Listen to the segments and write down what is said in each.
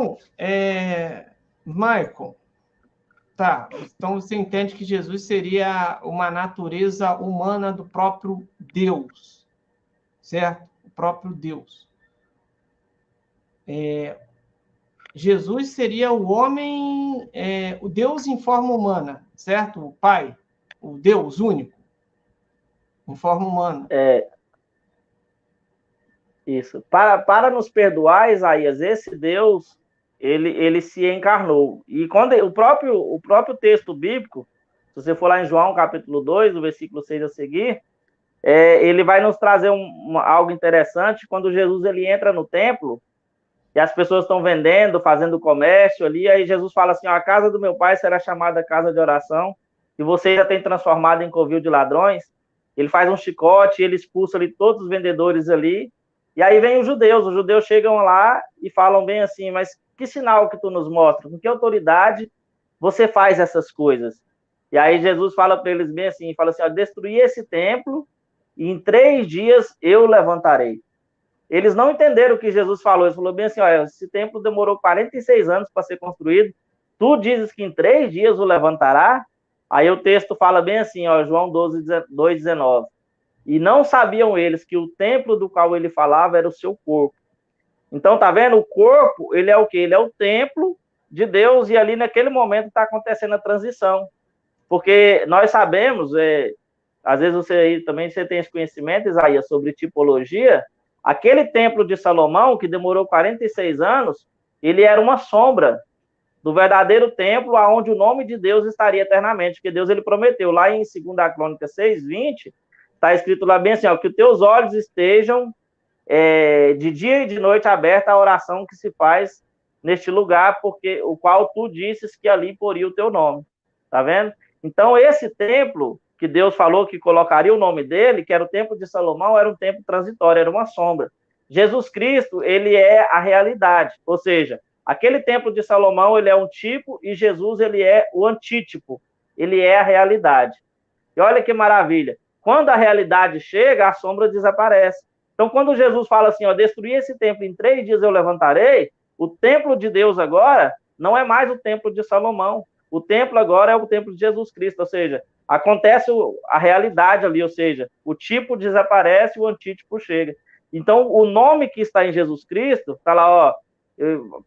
Então, Michael, tá, então você entende que Jesus seria uma natureza humana do próprio Deus, certo? O próprio Deus. Jesus seria o homem, o Deus em forma humana, certo? O Pai, o Deus único, em forma humana. Isso. Para nos perdoar, Isaías, esse Deus, ele se encarnou. E quando o próprio texto bíblico, se você for lá em João, capítulo 2, do versículo 6 a seguir, ele vai nos trazer algo interessante. Quando Jesus ele entra no templo, e as pessoas estão vendendo, fazendo comércio ali, aí Jesus fala assim, a casa do meu pai será chamada casa de oração, e você já tem transformado em covil de ladrões. Ele faz um chicote, ele expulsa ali todos os vendedores ali, e aí vem os judeus chegam lá e falam bem assim, mas que sinal que tu nos mostra? Com que autoridade você faz essas coisas? E aí Jesus fala para eles bem assim, fala assim, destruir esse templo e em 3 dias eu levantarei. Eles não entenderam o que Jesus falou. Ele falou bem assim, esse templo demorou 46 anos para ser construído, tu dizes que em 3 dias o levantará? Aí o texto fala bem assim, João 2,19. E não sabiam eles que o templo do qual ele falava era o seu corpo. Então, tá vendo? O corpo, ele é o quê? Ele é o templo de Deus, e ali naquele momento está acontecendo a transição. Porque nós sabemos, às vezes você tem esse conhecimento, Isaías, sobre tipologia, aquele templo de Salomão, que demorou 46 anos, ele era uma sombra do verdadeiro templo, aonde o nome de Deus estaria eternamente, porque Deus ele prometeu, lá em 2 Crônicas 6:20, está escrito lá bem assim, que os teus olhos estejam de dia e de noite aberta a oração que se faz neste lugar, porque o qual tu disses que ali poria o teu nome. Tá vendo? Então, esse templo que Deus falou que colocaria o nome dele, que era o templo de Salomão, era um templo transitório, era uma sombra. Jesus Cristo, ele é a realidade, ou seja, aquele templo de Salomão, ele é um tipo, e Jesus, ele é o antítipo, ele é a realidade. E olha que maravilha, quando a realidade chega, a sombra desaparece. Então, quando Jesus fala assim, destruir esse templo em 3 dias eu levantarei, o templo de Deus agora não é mais o templo de Salomão. O templo agora é o templo de Jesus Cristo, ou seja, acontece a realidade ali, ou seja, o tipo desaparece e o antítipo chega. Então, o nome que está em Jesus Cristo, está lá,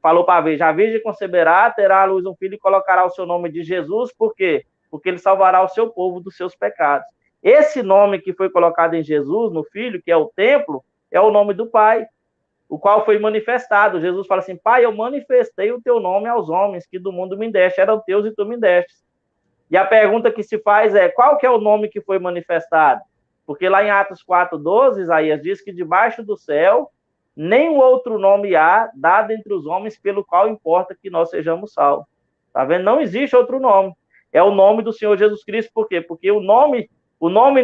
falou para a Virgem conceberá, terá à luz um filho e colocará o seu nome de Jesus, por quê? Porque ele salvará o seu povo dos seus pecados. Esse nome que foi colocado em Jesus, no Filho, que é o templo, é o nome do Pai, o qual foi manifestado. Jesus fala assim, Pai, eu manifestei o teu nome aos homens que do mundo me deste, eram teus e tu me deste. E a pergunta que se faz é, qual que é o nome que foi manifestado? Porque lá em Atos 4:12, Isaías diz que debaixo do céu, nenhum outro nome há dado entre os homens pelo qual importa que nós sejamos salvos. Tá vendo? Não existe outro nome. É o nome do Senhor Jesus Cristo. Por quê? Porque o nome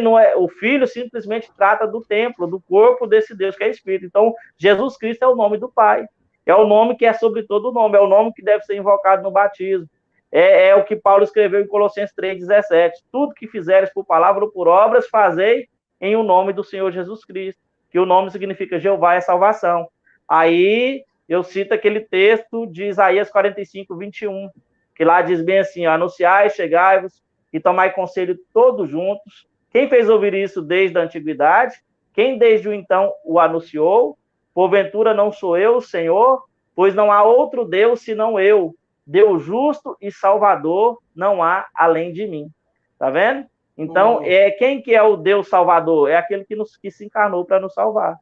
não é... O Filho simplesmente trata do templo, do corpo desse Deus que é Espírito. Então, Jesus Cristo é o nome do Pai. É o nome que é sobre todo nome. É o nome que deve ser invocado no batismo. É o que Paulo escreveu em Colossenses 3:17. Tudo que fizeres por palavra ou por obras, fazei em o nome do Senhor Jesus Cristo. Que o nome significa Jeová é salvação. Aí eu cito aquele texto de Isaías 45:21, que lá diz bem assim, anunciai, chegai-vos e tomai conselho todos juntos. Quem fez ouvir isso desde a antiguidade? Quem desde o então o anunciou? Porventura não sou eu, Senhor? Pois não há outro Deus senão eu. Deus justo e salvador não há além de mim. Tá vendo? Então, quem que é o Deus salvador? É aquele que se encarnou para nos salvar.